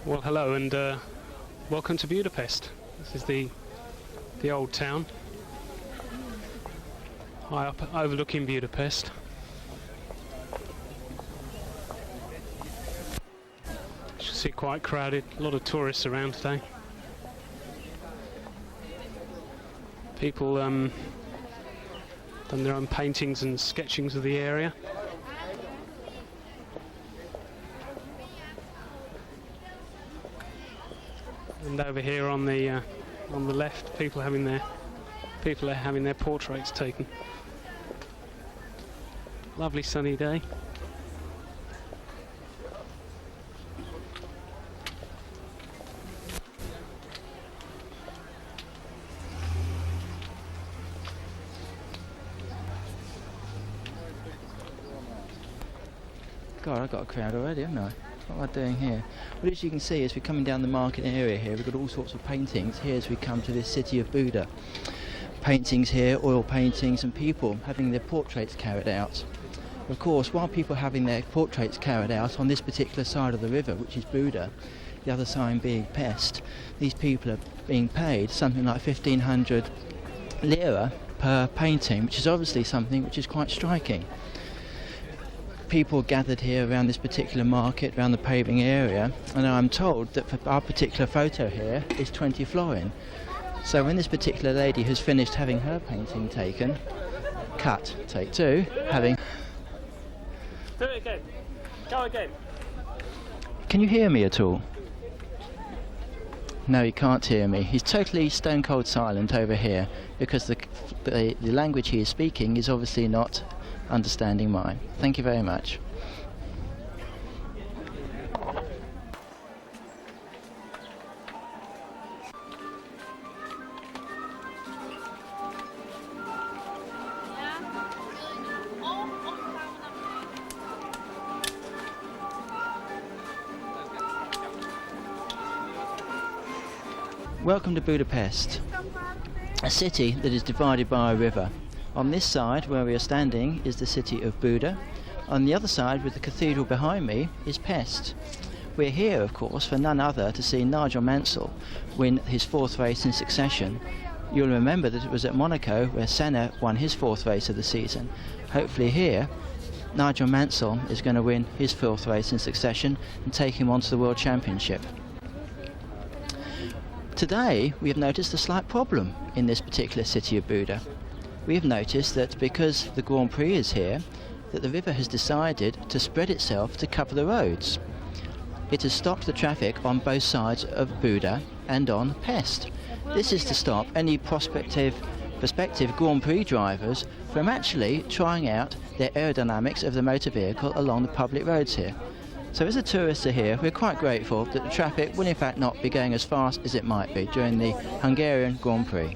Well, hello and welcome to Budapest. This is the old town, high up overlooking Budapest. You should see quite crowded, a lot of tourists around today. People done their own paintings and sketchings of the area. And over here on the left, people are having their portraits taken. Lovely sunny day. God, I've got a crowd already, haven't I? What am I doing here? Well, as you can see, as we're coming down the market area here, we've got all sorts of paintings here as we come to this city of Buda. Paintings here, oil paintings, and people having their portraits carried out. Of course, while people are having their portraits carried out on this particular side of the river, which is Buda, the other side being Pest, these people are being paid something like 1,500 lira per painting, which is obviously something which is quite striking. People gathered here around this particular market, around the paving area, and I'm told that for our particular photo here is 20 florin. So when this particular lady has finished having her painting taken, cut, take two, having... Do it again. Go again. Can you hear me at all? No, he can't hear me. He's totally stone cold silent over here because the language he is speaking is obviously not understanding mine. Thank you very much. Welcome to Budapest, a city that is divided by a river. On this side, where we are standing, is the city of Buda. On the other side, with the cathedral behind me, is Pest. We're here, of course, for none other to see Nigel Mansell win his fourth race in succession. You'll remember that it was at Monaco where Senna won his fourth race of the season. Hopefully here, Nigel Mansell is going to win his fourth race in succession and take him on to the World Championship. Today, we have noticed a slight problem in this particular city of Buda. We have noticed that because the Grand Prix is here, that the river has decided to spread itself to cover the roads. It has stopped the traffic on both sides of Buda and on Pest. This is to stop any prospective Grand Prix drivers from actually trying out their aerodynamics of the motor vehicle along the public roads here. So as the tourists are here, we're quite grateful that the traffic will in fact not be going as fast as it might be during the Hungarian Grand Prix.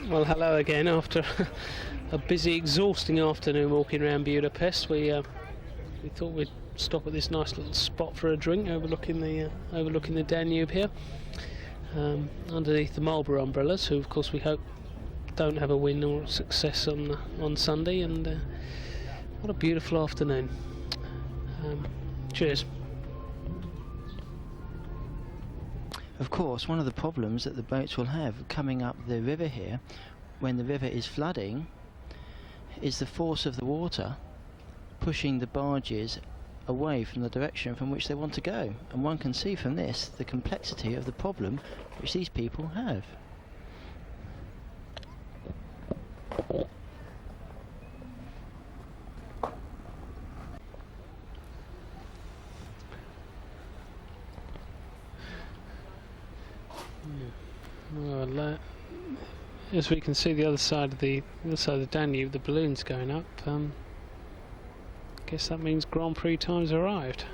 Well, hello again. After a busy, exhausting afternoon walking around Budapest, we thought we'd stop at this nice little spot for a drink overlooking the Danube here, underneath the Marlborough umbrellas, who of course we hope don't have a win or success on Sunday. And what a beautiful afternoon. Cheers. Of course, one of the problems that the boats will have coming up the river here, when the river is flooding, is the force of the water pushing the barges away from the direction from which they want to go. And one can see from this the complexity of the problem which these people have. Well, as we can see, the other side of the Danube, the balloon's going up. Guess that means Grand Prix time's arrived.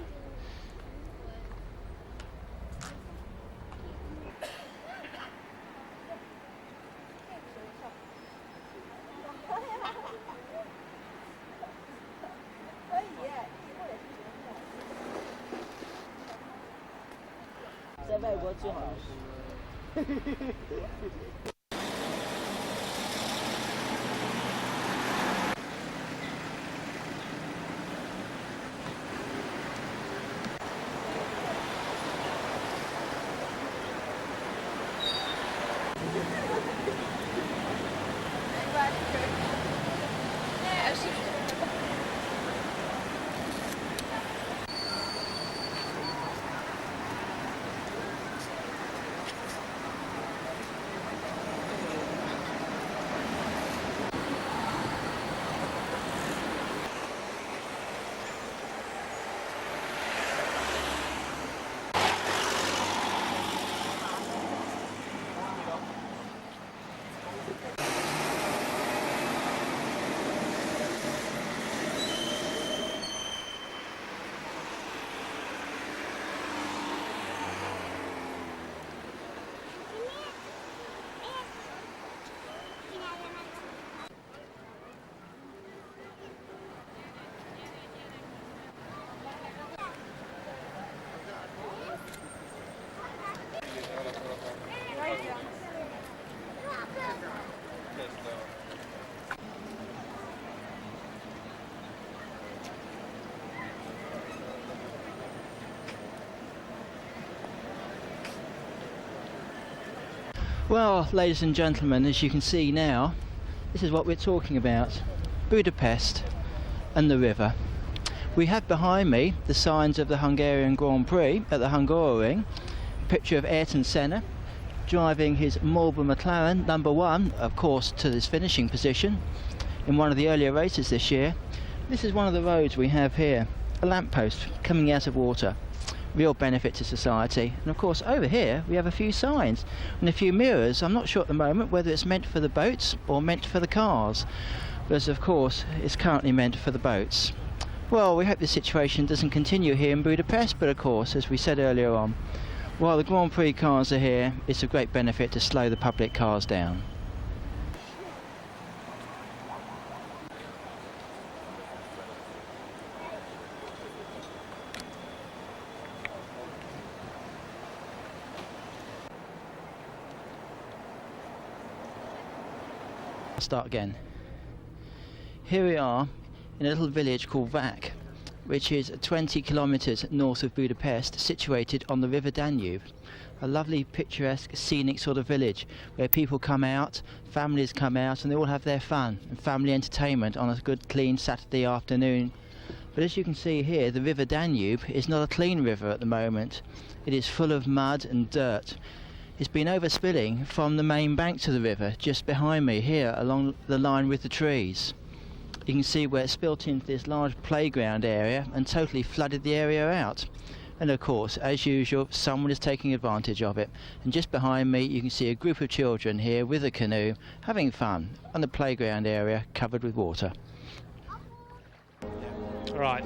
Well, ladies and gentlemen, as you can see now, this is what we're talking about. Budapest and the river. We have behind me the signs of the Hungarian Grand Prix at the Hungaroring. Picture of Ayrton Senna driving his Marlboro McLaren #1, of course, to his finishing position in one of the earlier races this year. This is one of the roads we have here, a lamppost coming out of water. Real benefit to society. And of course over here we have a few signs and a few mirrors. I'm not sure at the moment whether it's meant for the boats or meant for the cars, but of course it's currently meant for the boats. Well, we hope the situation doesn't continue here in Budapest, but of course, as we said earlier on, while the Grand Prix cars are here, it's a great benefit to slow the public cars down. Start again. Here we are in a little village called Vac, which is 20 kilometers north of Budapest, situated on the River Danube. A lovely, picturesque, scenic sort of village where people come out, families come out, and they all have their fun and family entertainment on a good, clean Saturday afternoon. But as you can see here, the River Danube is not a clean river at the moment. It is full of mud and dirt. It's been overspilling from the main bank to the river, just behind me here along the line with the trees. You can see where it's spilt into this large playground area and totally flooded the area out. And of course, as usual, someone is taking advantage of it. And just behind me you can see a group of children here with a canoe having fun on the playground area covered with water. Right.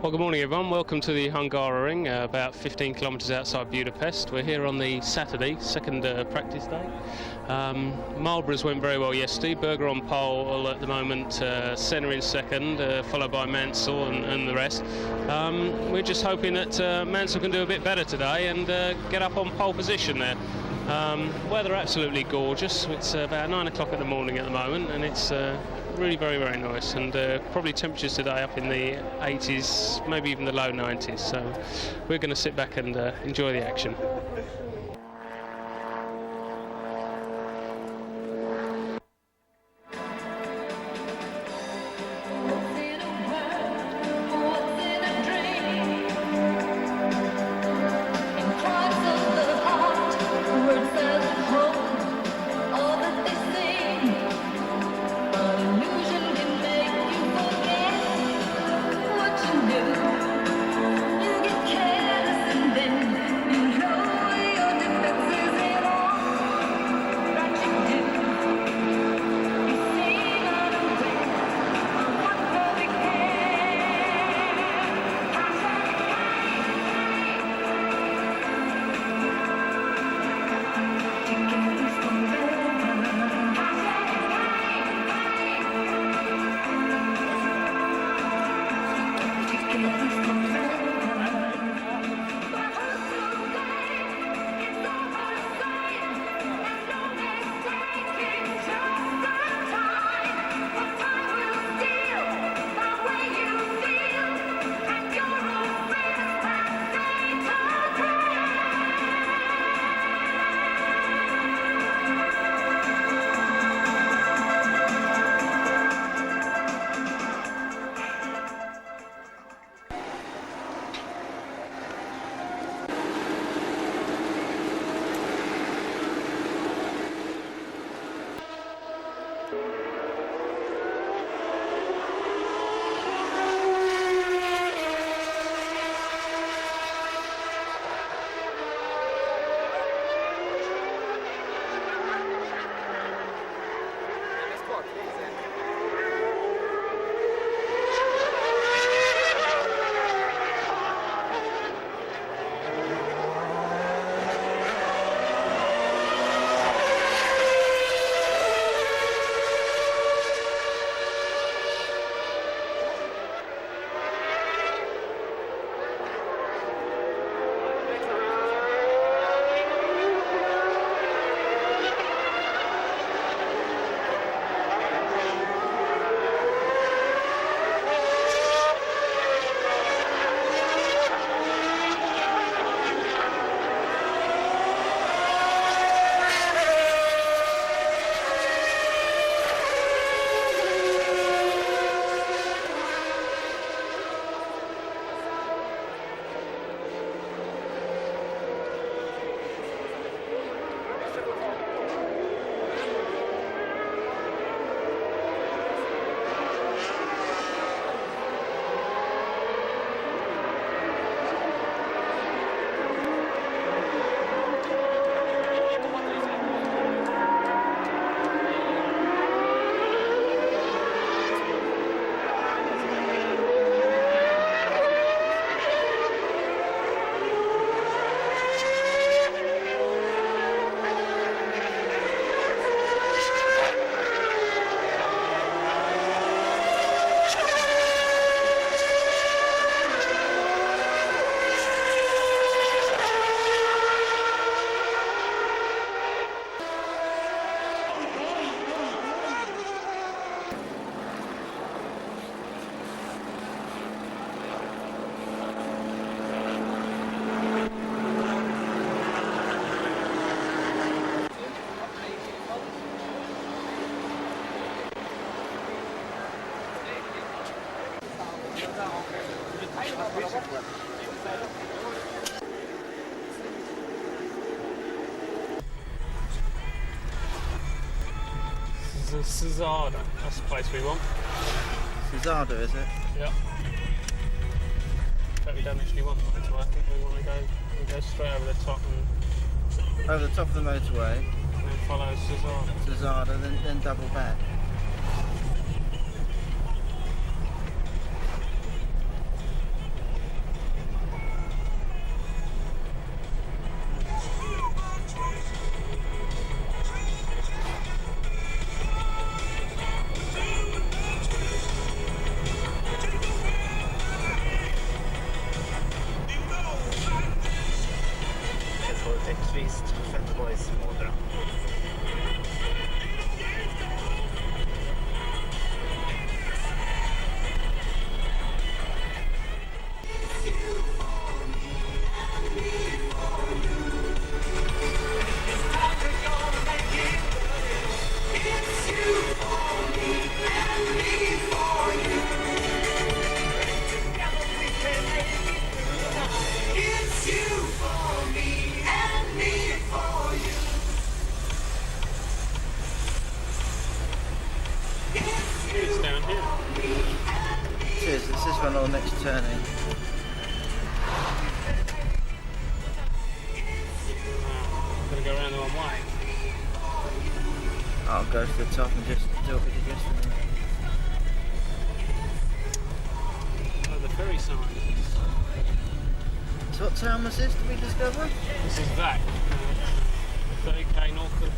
Well, good morning everyone. Welcome to the Hungaroring, about 15 kilometres outside Budapest. We're here on the Saturday, second practice day. Marlborough's went very well yesterday. Berger on pole at the moment, Senna in second, followed by Mansell and the rest. We're just hoping that Mansell can do a bit better today and get up on pole position there. Weather absolutely gorgeous. It's about 9 o'clock in the morning at the moment, and it's really very, very nice, and probably temperatures today up in the 80s, maybe even the low 90s, so we're going to sit back and enjoy the action. You get careless and then you throw Cesada, that's the place we want. Cesada, is it? Yeah. But we don't actually want the motorway. I think we want to go straight over the top and Over the top of the motorway, then follow Cesada. Cesada, then double back. It's down here. Cheers, it's this one or next turning. I'm going to go around the wrong way. I'll go to the top and just do what we did yesterday. Oh, the ferry sign. So what town was this, did we discover? This is Vac. 30k north of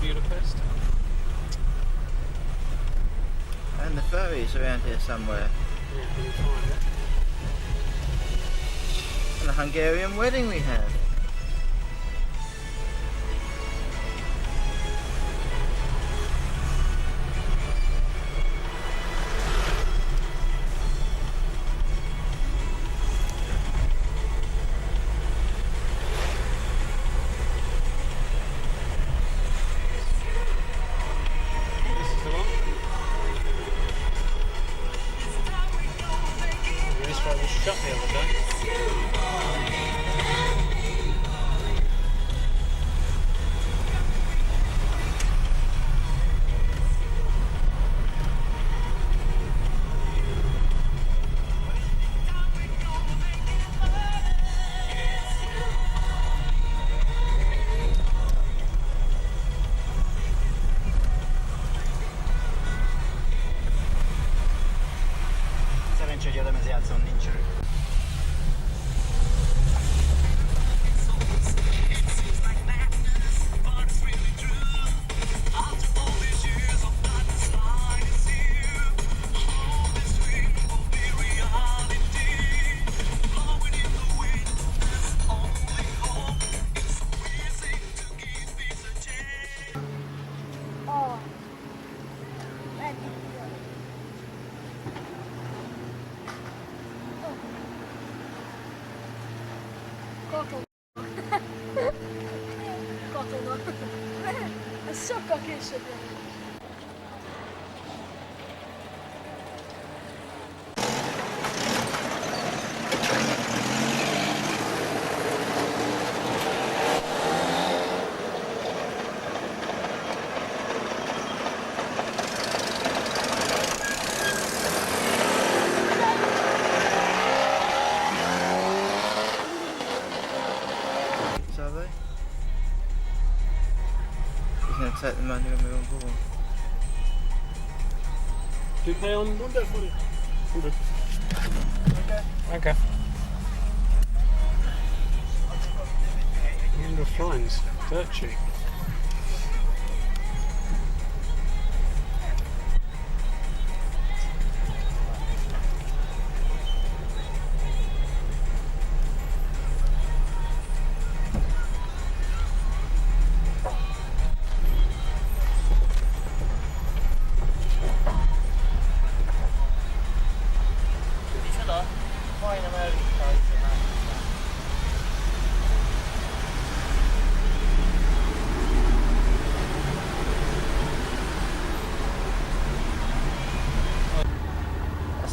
Budapest. And the ferry's around here somewhere. Yeah, we can find it. And a Hungarian wedding we had. This is the one. This road was shut the other day. Szerencsé, hogy oda mezőjátszón nincs rő. Oh. Katona. Katona. Ez sokkal később jön. Are they? He's going to take the money when we're on board. Do you pay on? 100. Okay. Number of flines, dirt cheap.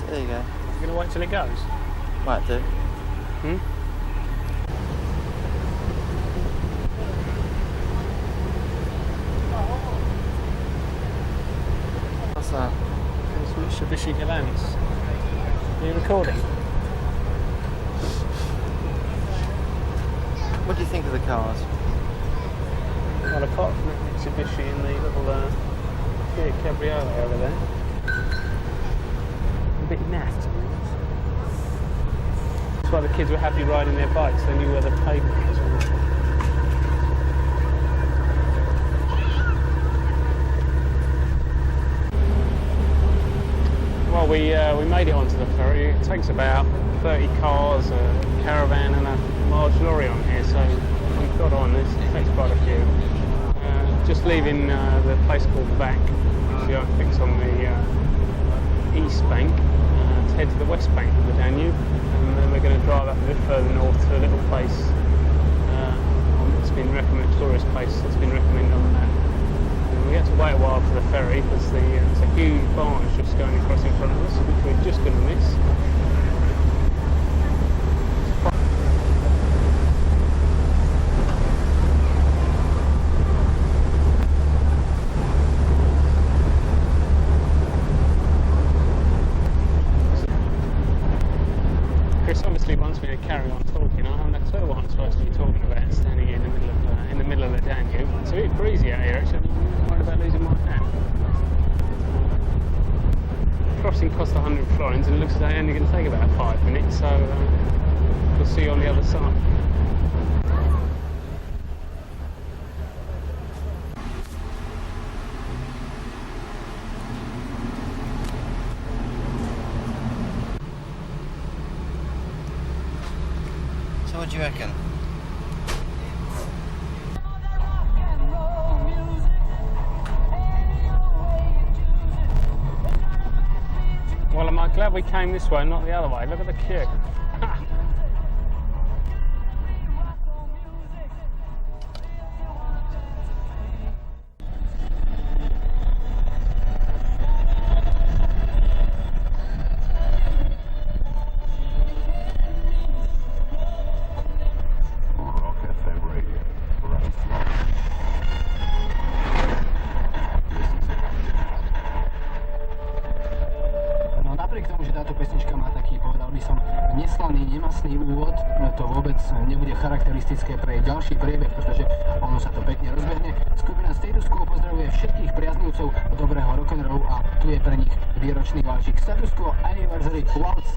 There you go. You're going to wait till it goes? Might do. Hmm? What's that? It's Mitsubishi Galants. Are you recording? What do you think of the cars? Well, apart from the Mitsubishi and the little Kia Cabriolet over there, a bit naff to be honest. That's why the kids were happy riding their bikes, they knew where the pavement was. Well, we made it onto the ferry. It takes about 30 cars, a caravan and a large lorry on here, so we've got on. It takes quite a few. Just leaving the place called Vac, which I think is on the east bank, to head to the west bank of the Danube, and then we're going to drive up a bit further north to a little place that's been recommended, a tourist place that's been recommended on the map. And we had to wait a while for the ferry because there's a huge barge just going across in front of us, which we're just going to miss. Obviously wants me to carry on talking. I haven't a clue what I'm supposed to be talking about standing here in the middle of the Danube. It's a bit breezy out here actually. I'm worried about losing my hand. Crossing cost 100 florins and it looks as though it's only going to take about 5 minutes, so we'll see you on the other side. So what do you reckon? Well, am I glad we came this way, not the other way? Look at the queue. Nemasný úvod, to vôbec nebude charakteristické pre jej ďalší priebeh, pretože ono sa to pekne rozbehne. Skupina Status Quo pozdravuje všetkých priaznivcov dobrého rock'n'rollu a tu je pre nich výročný valčík Status Quo Anniversary Waltz.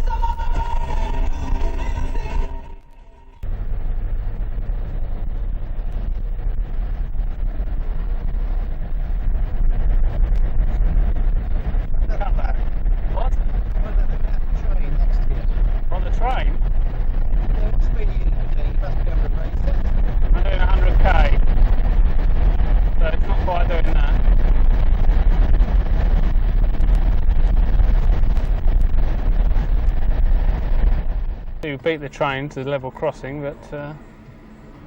To beat the train to the level crossing, but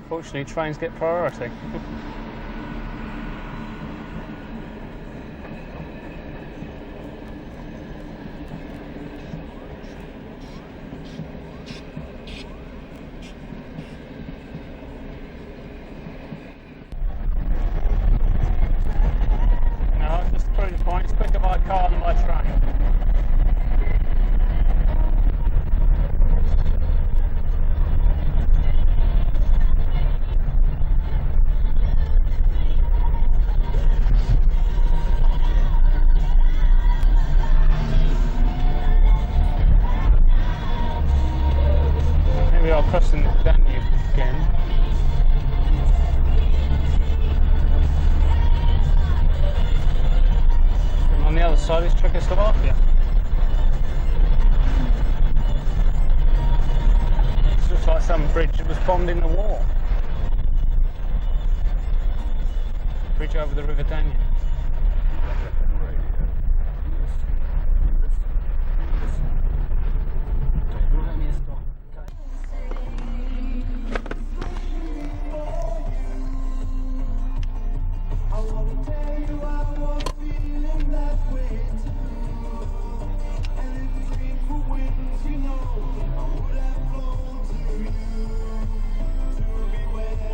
fortunately trains get priority. No, just to prove the point, it's quicker by car than by train. Crossing the Danube again. And on the other side is Czechoslovakia. It looks like some bridge that was bombed in the war. Bridge over the River Danube.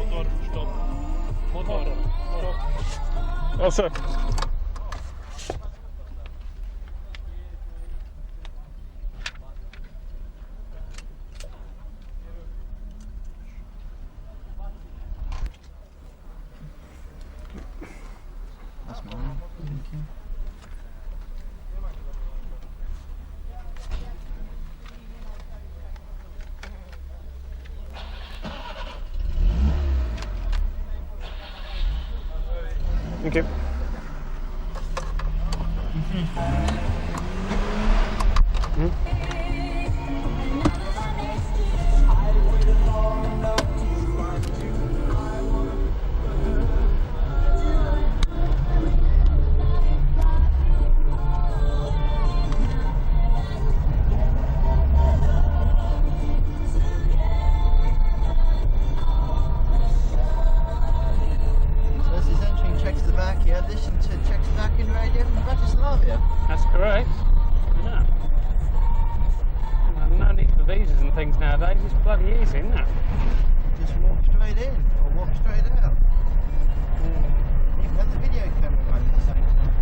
Motor, stop. Motor, stop. Oh, sir. That's mine. Thank you. Thank you. So this is entering Czechoslovakia. Listen to Czechoslovakian radio from Bratislava. That's correct. Yeah. No need for visas and things nowadays. It's bloody easy, isn't it? Just walk straight in or walk straight out. You can have the video camera running at the same time.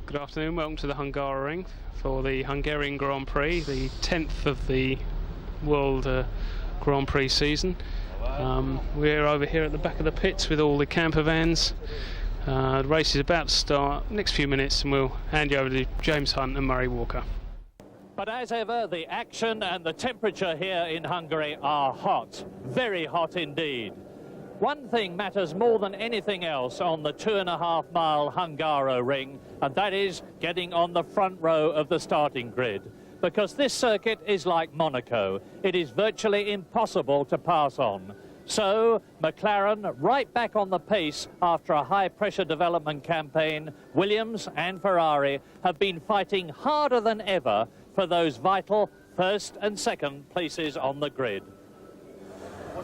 Good afternoon, welcome to the Hungaroring for the Hungarian Grand Prix, the 10th of the World Grand Prix season. We're over here at the back of the pits with all the camper vans. The race is about to start, next few minutes, and we'll hand you over to James Hunt and Murray Walker. But as ever, the action and the temperature here in Hungary are hot, very hot indeed. One thing matters more than anything else on the 2.5 mile Hungaroring, and that is getting on the front row of the starting grid. Because this circuit is like Monaco. It is virtually impossible to pass on. So, McLaren right back on the pace after a high-pressure development campaign. Williams and Ferrari have been fighting harder than ever for those vital first and second places on the grid.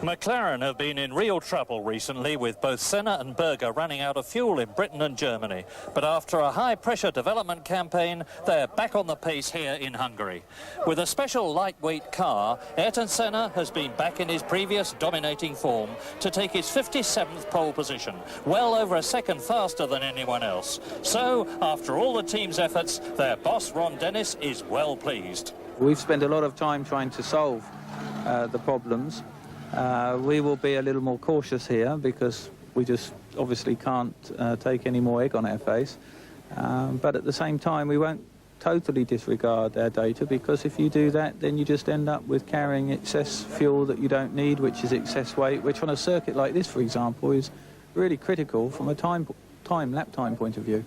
McLaren have been in real trouble recently, with both Senna and Berger running out of fuel in Britain and Germany. But after a high-pressure development campaign, they're back on the pace here in Hungary. With a special lightweight car, Ayrton Senna has been back in his previous dominating form to take his 57th pole position, well over a second faster than anyone else. So, after all the team's efforts, their boss, Ron Dennis, is well pleased. We've spent a lot of time trying to solve the problems. We will be a little more cautious here because we just obviously can't take any more egg on our face. But at the same time, we won't totally disregard our data, because if you do that, then you just end up with carrying excess fuel that you don't need, which is excess weight, which on a circuit like this, for example, is really critical from a lap time point of view.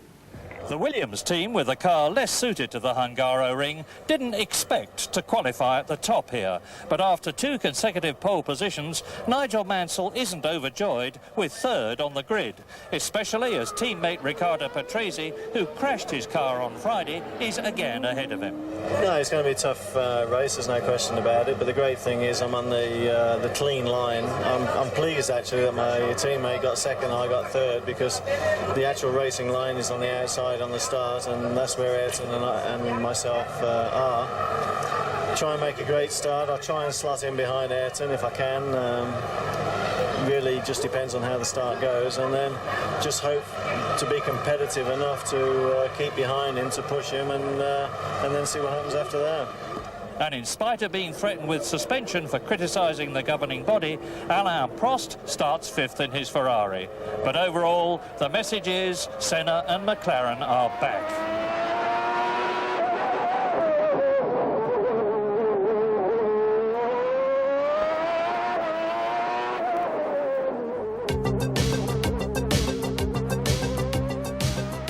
The Williams team, with a car less suited to the Hungaroring, didn't expect to qualify at the top here. But after 2 consecutive pole positions, Nigel Mansell isn't overjoyed with 3rd on the grid, especially as teammate Riccardo Patrese, who crashed his car on Friday, is again ahead of him. No, it's going to be a tough race, there's no question about it, but the great thing is I'm on the clean line. I'm pleased actually that my teammate got 2nd and I got 3rd, because the actual racing line is on the outside on the start, and that's where Ayrton and myself are. Try and make a great start. I'll try and slot in behind Ayrton if I can. Really just depends on how the start goes, and then just hope to be competitive enough to keep behind him, to push him, and then see what happens after that. And in spite of being threatened with suspension for criticising the governing body, Alain Prost starts 5th in his Ferrari. But overall, the message is Senna and McLaren are back.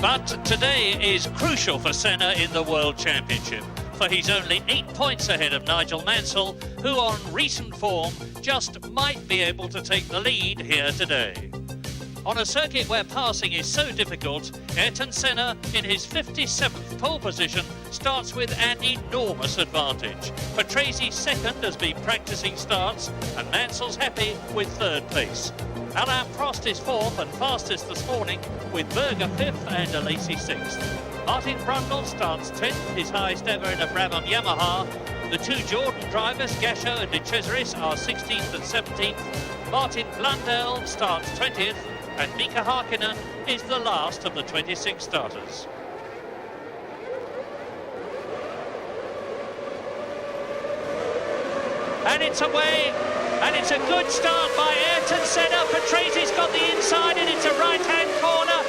But today is crucial for Senna in the World Championship, for he's only 8 points ahead of Nigel Mansell, who on recent form just might be able to take the lead here today. On a circuit where passing is so difficult, Ayrton Senna, in his 57th pole position, starts with an enormous advantage. Patrese 2nd has been practising starts, and Mansell's happy with 3rd place. Alain Prost is 4th and fastest this morning, with Berger 5th and Alesi 6th. Martin Brundle starts 10th, his highest ever in a Brabham Yamaha. The 2 Jordan drivers, Gasho and De Cesaris, are 16th and 17th. Martin Blundell starts 20th, and Mika Hakkinen is the last of the 26 starters. And it's away, and it's a good start by Ayrton Senna. Patrese's got the inside, and it's a right-hand corner.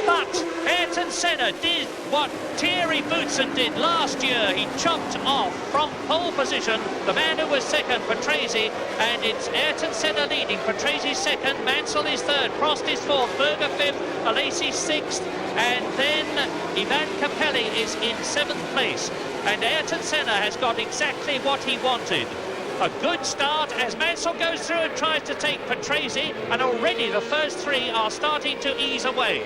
But Ayrton Senna did what Thierry Boutsen did last year. He chopped off from pole position the man who was 2nd, Patrese, and it's Ayrton Senna leading. Patrese 2nd, Mansell is 3rd, Prost is 4th, Berger 5th, Alesi 6th, and then Ivan Capelli is in 7th place. And Ayrton Senna has got exactly what he wanted. A good start as Mansell goes through and tries to take Patrese, and already the first 3 are starting to ease away.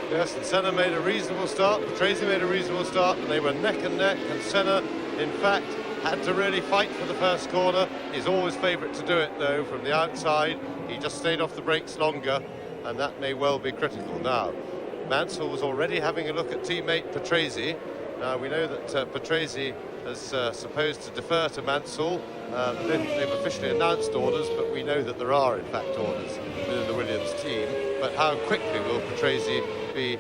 Yes, and Senna made a reasonable start, Patrese made a reasonable start, and they were neck and neck, and Senna, in fact, had to really fight for the first corner. He's always favourite to do it, though, from the outside. He just stayed off the brakes longer, and that may well be critical. Now, Mansell was already having a look at teammate Patrese. Now, we know that Patrese is supposed to defer to Mansell. They've officially announced orders, but we know that there are, in fact, orders within the Williams team. But how quickly will Patrese be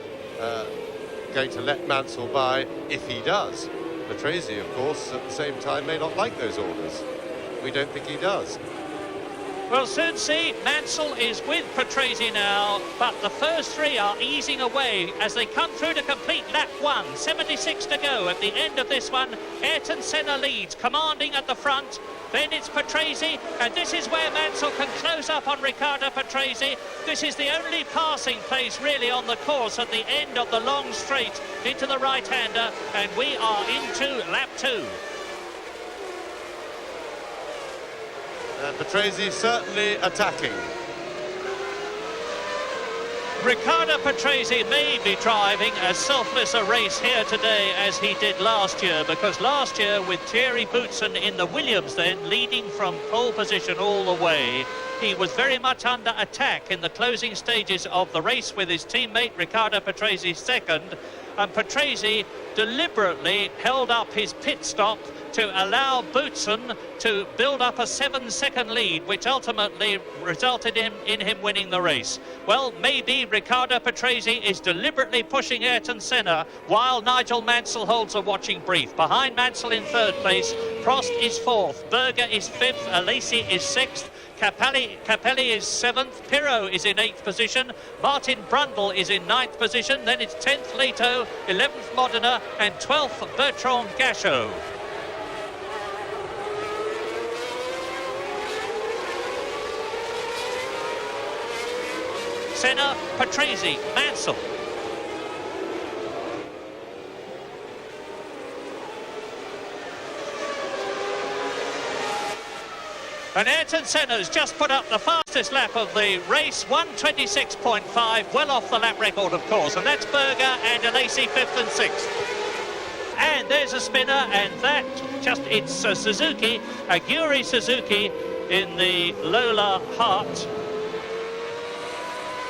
going to let Mansell by if he does? Patrese, of course, at the same time may not like those orders. We don't think he does. We'll soon see. Mansell is with Patrese now, but the first 3 are easing away as they come through to complete lap 1. 76 to go at the end of this one. Ayrton Senna leads, commanding at the front. Then it's Patrese, and this is where Mansell can close up on Riccardo Patrese. This is the only passing place really on the course at the end of the long straight into the right-hander, and we are into lap 2. Patrese certainly attacking. Riccardo Patrese may be driving as selfless a race here today as he did last year, because last year with Thierry Boutsen in the Williams then leading from pole position all the way, he was very much under attack in the closing stages of the race with his teammate Riccardo Patrese second, and Patrese deliberately held up his pit stop to allow Boutsen to build up a 7-second lead, which ultimately resulted in him winning the race. Well, maybe Riccardo Patrese is deliberately pushing Ayrton Senna while Nigel Mansell holds a watching brief. Behind Mansell in third place, Prost is fourth, Berger is fifth, Alesi is sixth, Capelli is 7th, Pirot is in 8th position, Martin Brundle is in 9th position, then it's 10th Leto, 11th Modena and 12th Bertrand Gachot. Senna, Patrese, Mansell. And Ayrton Senna's just put up the fastest lap of the race, 1:26.5, well off the lap record, of course. And that's Berger and Alesi 5th and 6th. And there's a spinner, and that it's Suzuki, Aguri Suzuki in the Lola Hart.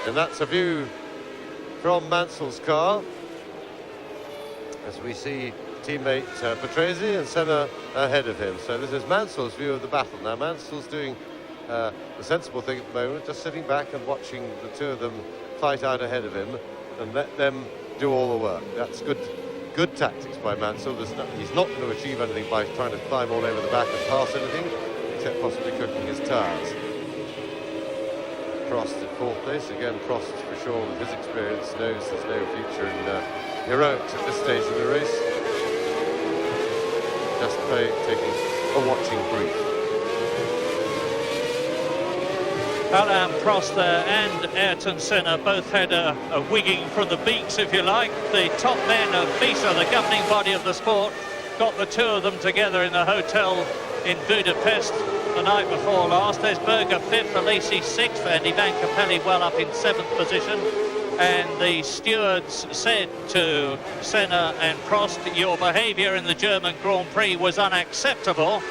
And that's a view from Mansell's car as we see teammate Patrese and Senna ahead of him. So this is Mansell's view of the battle. Now Mansell's doing the sensible thing at the moment, just sitting back and watching the two of them fight out ahead of him and let them do all the work. That's good tactics by Mansell. He's not going to achieve anything by trying to climb all over the back and pass anything, except possibly cooking his tyres. Prost in fourth place. Again, Prost, for sure, with his experience, knows there's no future in heroics at this stage of the race. Just taking a watching brief. Alain Prost there and Ayrton Senna both had a wigging from the beaks, if you like. The top men of FISA, the governing body of the sport, got the two of them together in the hotel in Budapest the night before last. There's Berger 5th, Alesi 6th, and Ivan Capelli well up in 7th position. And the stewards said to Senna and Prost, your behaviour in the German Grand Prix was unacceptable.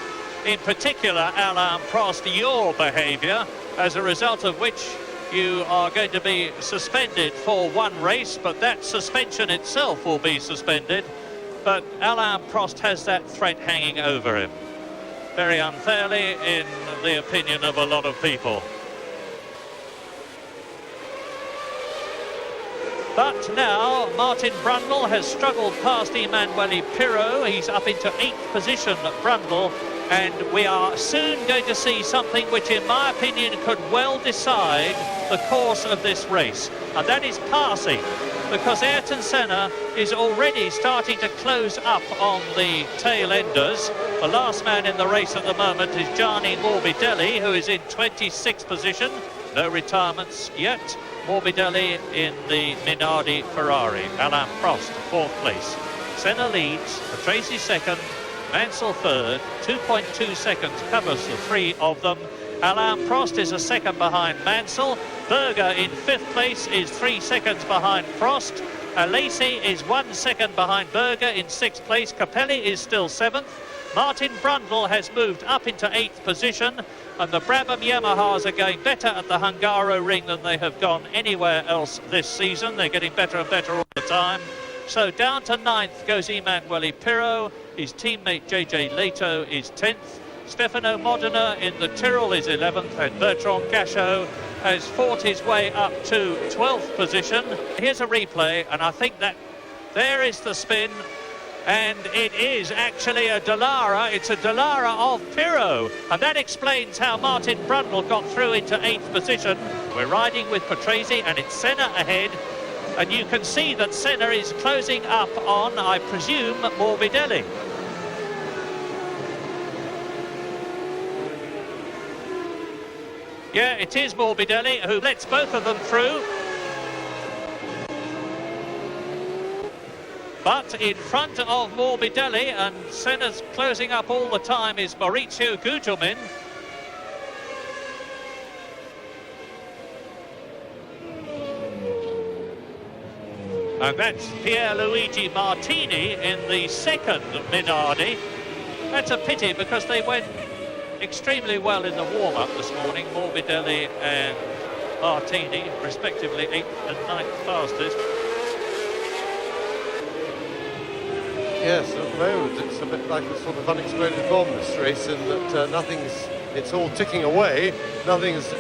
In particular, Alain Prost, your behaviour, as a result of which you are going to be suspended for one race, but that suspension itself will be suspended. But Alain Prost has that threat hanging over him, very unfairly in the opinion of a lot of people. But now Martin Brundle has struggled past Emanuele Pirot. He's up into 8th position, Brundle, and we are soon going to see something which, in my opinion, could well decide the course of this race, and that is passing, because Ayrton Senna is already starting to close up on the tail enders. The last man in the race at the moment is Gianni Morbidelli, who is in 26th position. No retirements yet. Morbidelli in the Minardi Ferrari. Alain Prost, 4th place. Senna leads, Patrese 2nd, Mansell 3rd. 2.2 seconds covers the three of them. Alain Prost is a second behind Mansell. Berger in 5th place is 3 seconds behind Prost. Alesi is 1 second behind Berger in 6th place. Capelli is still 7th. Martin Brundle has moved up into 8th position, and the Brabham Yamahas are going better at the Hungaroring than they have gone anywhere else this season. They're getting better and better all the time. So down to 9th goes Emanuele Pirot. His teammate JJ Leto is 10th. Stefano Modena in the Tyrrell is 11th, and Bertrand Gachot has fought his way up to 12th position. Here's a replay, and I think that there is the spin. And it is actually a Dallara. It's a Dallara of Pirot. And that explains how Martin Brundle got through into 8th position. We're riding with Patrese, and it's Senna ahead. And you can see that Senna is closing up on, I presume, Morbidelli. Yeah, it is Morbidelli who lets both of them through. But in front of Morbidelli, and Senna's closing up all the time, is Maurizio Gugelmin. And that's Pierluigi Martini in the second Minardi. That's a pity because they went extremely well in the warm-up this morning, Morbidelli and Martini, respectively 8th and 9th fastest. Yes, at the moment it's a bit like a sort of unexploded bomb, this race, in that it's all ticking away, nothing's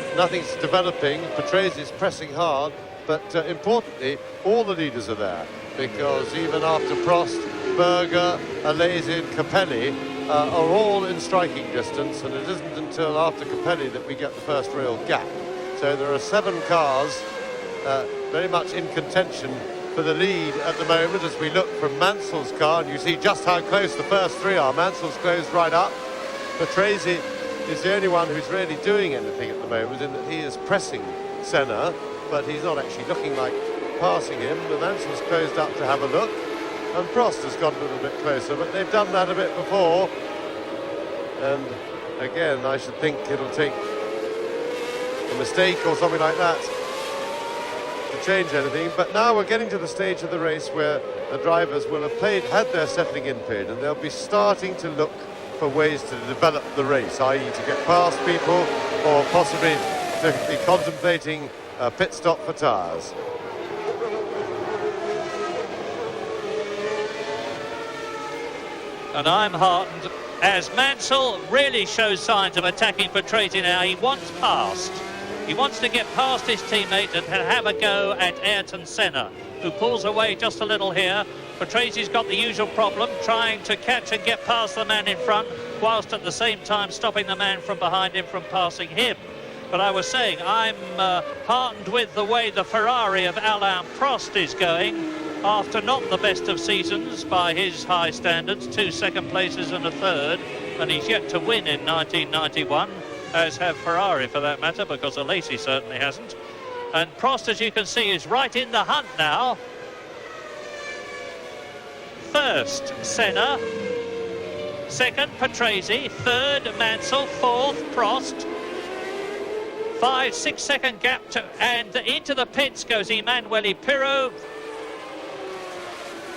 developing. Patrese pressing hard, but importantly, all the leaders are there, because even after Prost, Berger, Alesi and Capelli are all in striking distance, and it isn't until after Capelli that we get the first real gap. So there are 7 cars very much in contention for the lead at the moment as we look from Mansell's car, and you see just how close the first 3 are. Mansell's closed right up. Patrese is the only one who's really doing anything at the moment, in that he is pressing Senna, but he's not actually looking like passing him. The Mansell's closed up to have a look, and Prost has got a little bit closer, but they've done that a bit before. And again, I should think it'll take a mistake or something like that to change anything. But now we're getting to the stage of the race where the drivers will have had their settling in period, and they'll be starting to look for ways to develop the race, i.e. to get past people, or possibly to be contemplating a pit stop for tyres. And I'm heartened as Mansell really shows signs of attacking Patrese now. He wants past. He wants to get past his teammate and have a go at Ayrton Senna, who pulls away just a little here. Patrese's got the usual problem, trying to catch and get past the man in front, whilst at the same time stopping the man from behind him from passing him. But I was saying, I'm heartened with the way the Ferrari of Alain Prost is going, after not the best of seasons by his high standards, 2 second places and a third, and he's yet to win in 1991, as have Ferrari for that matter, because Alesi certainly hasn't. And Prost, as you can see, is right in the hunt now. First, Senna. Second, Patrese. Third, Mansell. Fourth, Prost. 5-6 second gap and into the pits goes Emanuele Pirro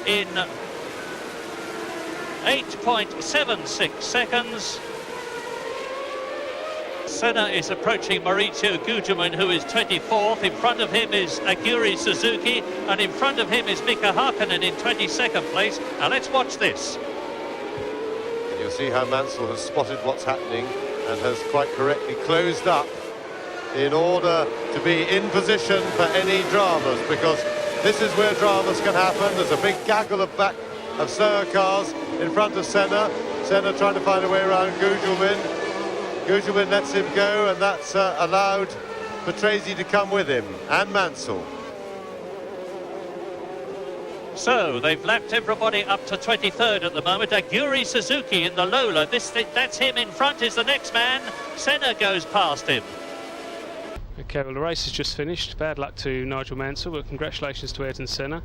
in 8.76 seconds. Senna is approaching Maurizio Gugelmin, who is 24th. In front of him is Aguri Suzuki, and in front of him is Mika Hakkinen in 22nd place. Now let's watch this. And you'll see how Mansell has spotted what's happening and has quite correctly closed up in order to be in position for any dramas, because this is where dramas can happen. There's a big gaggle of Sir cars in front of Senna. Senna trying to find a way around Gugelmin. Gugelmin lets him go, and that's allowed Patrese to come with him, and Mansell. So they've lapped everybody up to 23rd at the moment. Aguri Suzuki in the Lola. That's him in front, is the next man. Senna goes past him. Okay, well, the race has just finished. Bad luck to Nigel Mansell, but congratulations to Ayrton Senna.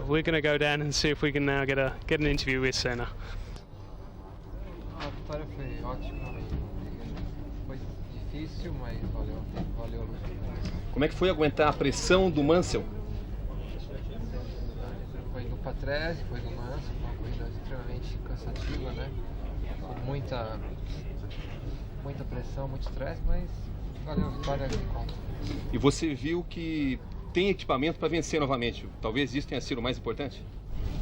We're going to go down and see if we can now get an interview with Senna. A vitória foi ótima, foi difícil, mas valeu. Como é que foi aguentar a pressão do Mansell? Foi do Patrese, foi do Mansell, uma corrida extremamente cansativa, né? Muita pressão, muito estresse, mas valeu a vitória que conta. E você viu que tem equipamento para vencer novamente. Talvez isso tenha sido o mais importante?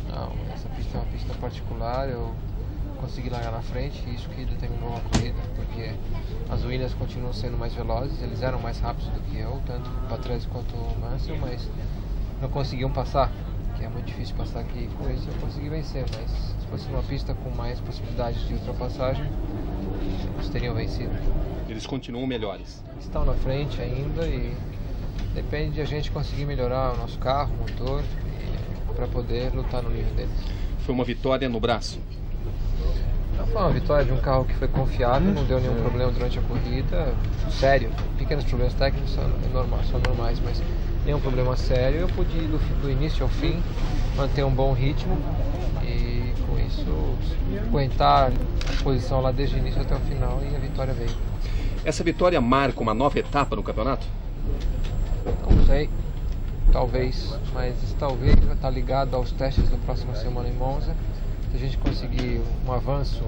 Não, essa pista é uma pista particular, eu consegui largar na frente, isso que determinou a corrida, porque as Williams continuam sendo mais velozes, eles eram mais rápidos do que eu, tanto o Patrese quanto o Mansell, mas não conseguiam passar, que é muito difícil passar aqui. Com isso eu consegui vencer, mas se fosse uma pista com mais possibilidades de ultrapassagem, eles teriam vencido. Eles continuam melhores. Estão na frente ainda e depende de a gente conseguir melhorar o nosso carro, o motor, para poder lutar no nível deles. Foi uma vitória no braço? Não, foi uma vitória de um carro que foi confiável, não deu nenhum problema durante a corrida, sério. Pequenos problemas técnicos são normais, mas nenhum problema sério. Eu pude ir do início ao fim, manter um bom ritmo e com isso aguentar a posição lá desde o início até o final, e a vitória veio. Essa vitória marca uma nova etapa no campeonato? Não sei. talvez, mas isso talvez vai estar ligado aos testes da próxima semana em Monza. Se a gente conseguir um avanço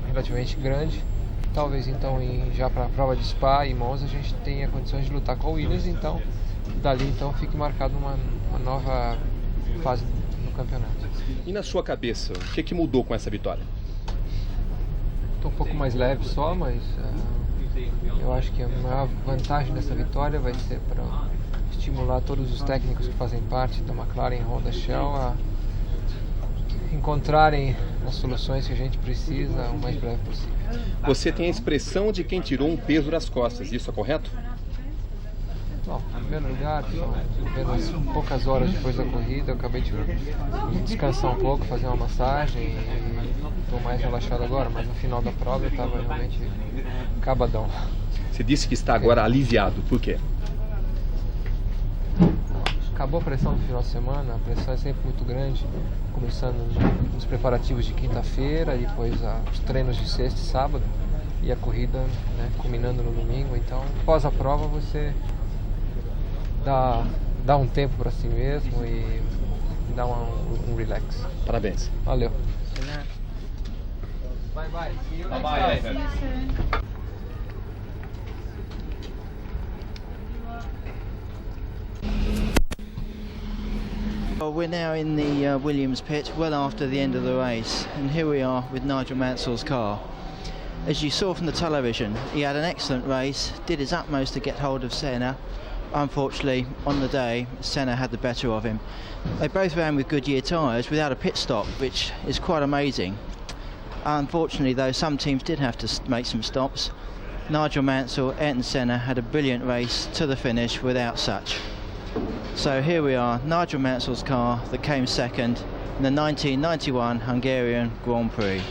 relativamente grande, talvez então já para a prova de Spa e Monza a gente tenha condições de lutar com a Williams, então dali então fique marcado uma nova fase no campeonato. E na sua cabeça, o que mudou com essa vitória? Estou um pouco mais leve só, mas eu acho que a maior vantagem dessa vitória vai ser para estimular todos os técnicos que fazem parte da McLaren e Honda Shell a encontrarem as soluções que a gente precisa o mais breve possível. Você tem a expressão de quem tirou um peso das costas, isso é correto? Bom, em primeiro lugar, apenas poucas horas depois da corrida, eu acabei de descansar um pouco, fazer uma massagem e estou mais relaxado agora, mas no final da prova eu estava realmente acabadão. Você disse que está agora aliviado, por quê? Acabou a pressão no final de semana, a pressão é sempre muito grande, começando nos preparativos de quinta-feira, depois os treinos de sexta e sábado e a corrida, né, culminando no domingo. Então, após a prova, você dá um tempo para si mesmo e dá um relax. Parabéns. Valeu. Bye bye. Bye bye. Well, we're now in the Williams pit, well after the end of the race, and here we are with Nigel Mansell's car. As you saw from the television, he had an excellent race, did his utmost to get hold of Senna. Unfortunately, on the day, Senna had the better of him. They both ran with Goodyear tyres without a pit stop, which is quite amazing. Unfortunately, though, some teams did have to make some stops. Nigel Mansell, Ayrton Senna had a brilliant race to the finish without such. So here we are, Nigel Mansell's car that came second in the 1991 Hungarian Grand Prix.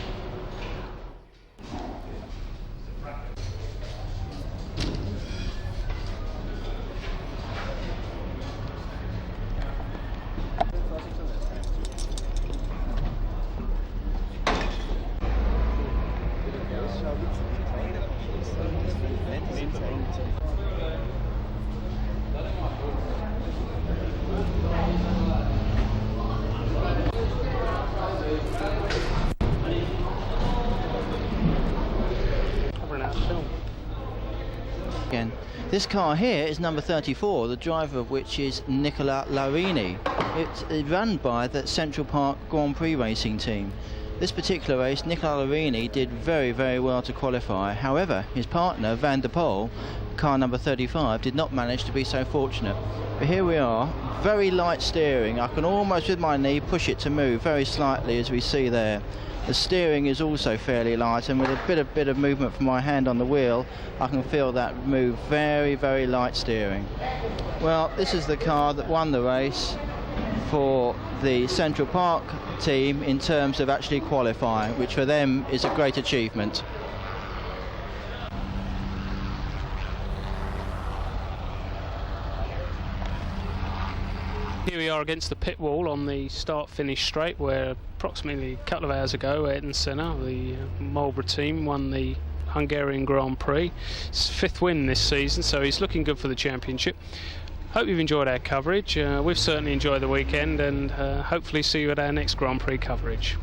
This car here is number 34, the driver of which is Nicola Larini. It's run by the Central Park Grand Prix racing team. This particular race, Nicola Larini did very, very well to qualify. However, his partner, Van der Poel, car number 35, did not manage to be so fortunate. But here we are, very light steering. I can almost, with my knee, push it to move very slightly, as we see there. The steering is also fairly light, and with a bit of movement from my hand on the wheel, I can feel that move. Very, very light steering. Well, this is the car that won the race for the Central Park team in terms of actually qualifying, which for them is a great achievement. Here we are against the pit wall on the start-finish straight, where approximately a couple of hours ago Ayrton Senna, the Marlboro team, won the Hungarian Grand Prix. It's his 5th win this season, so he's looking good for the championship. Hope you've enjoyed our coverage. We've certainly enjoyed the weekend, and hopefully see you at our next Grand Prix coverage.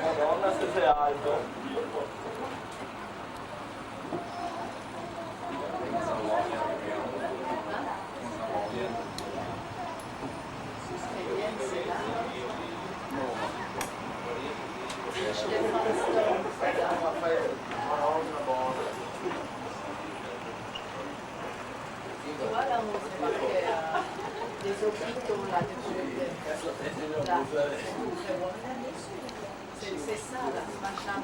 Madonna, se sei alto. C'est ça, là, ce machin.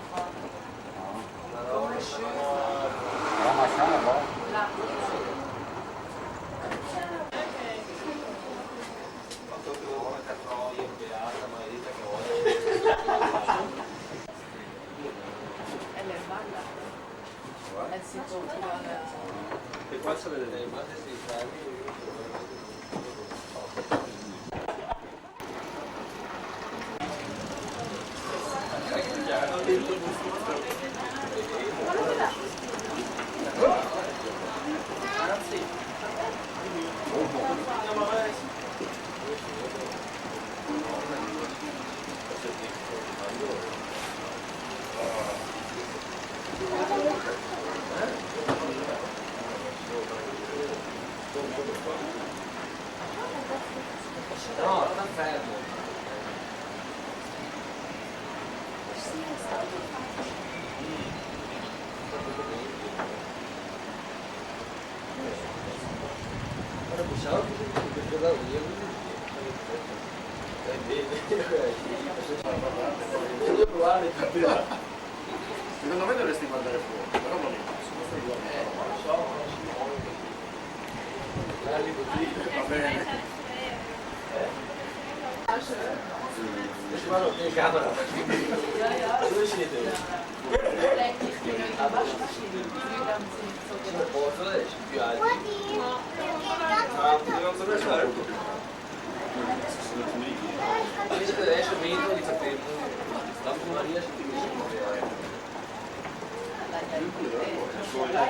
Elle est mal là. Elle s'est tournée dans la... E qua se vede le immagini di No, sta fermo. Ora possiamo ricordare voglio provare. Secondo me dovresti guardare fuori, però non va bene. Vado in camera. Dove siete? Come posso esci più alti? Non so stare. Invece che adesso vedo di sapere. Dopo Maria si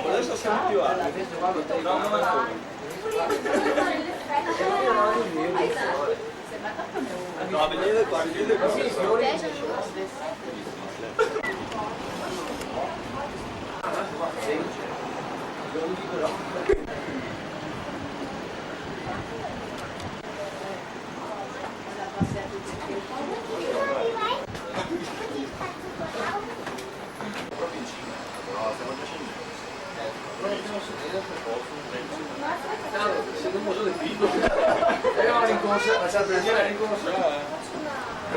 adesso siamo più alti. Invece vado no, non è no, a vedere qua, vedete qua. Se non posso del figlio la rincorsa, la salvezza la rincorsa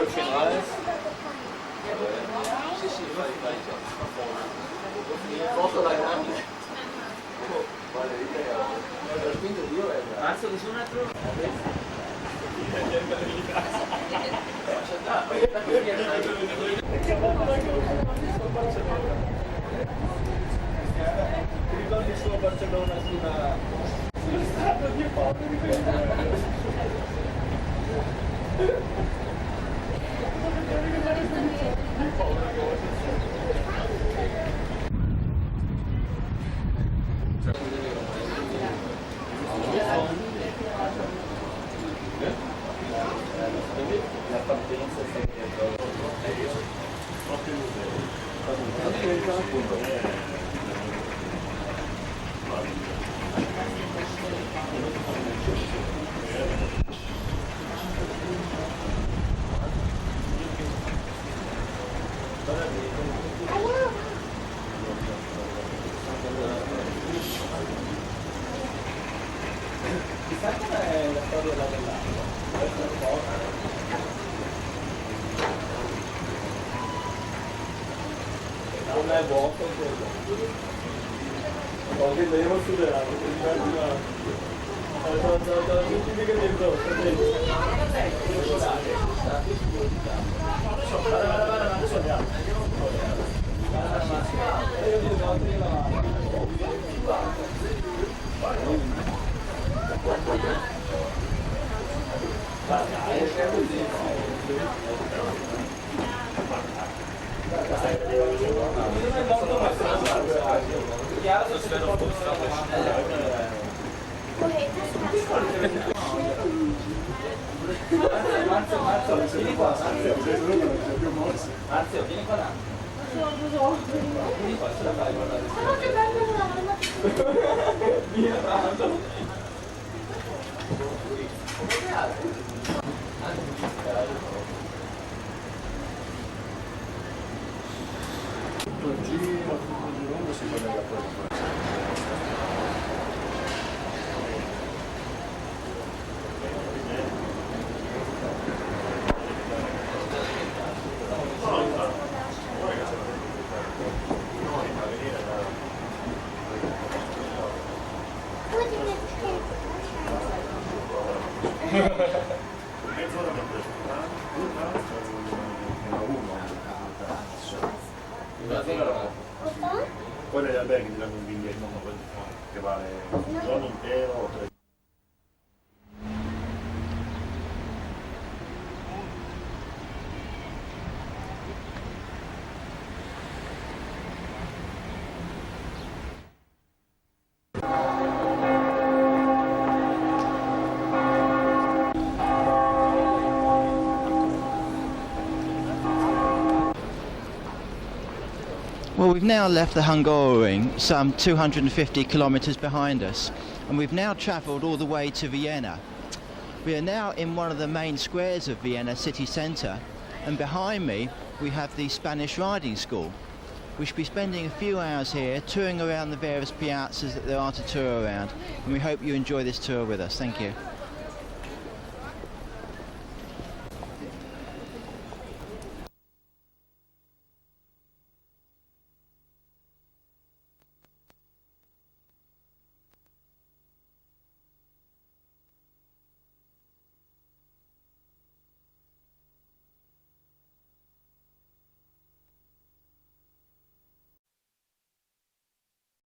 il finale sì, vai foto la grande l'ho spinto io cazzo nessun altro ti ricordi solo Barcellona sulla strada di poveri la partenza chissà com'è la storia dell'acqua. Non è vuoto quello. Ok, dobbiamo studiare, tutti che dentro, Poi negli alberghi ti danno un biglietto che vale un giorno intero o 3. Well, we've now left the Hungaroring some 250 kilometres behind us, and we've now travelled all the way to Vienna. We are now in one of the main squares of Vienna city centre, and behind me we have the Spanish riding school. We should be spending a few hours here touring around the various piazzas that there are to tour around, and we hope you enjoy this tour with us. Thank you.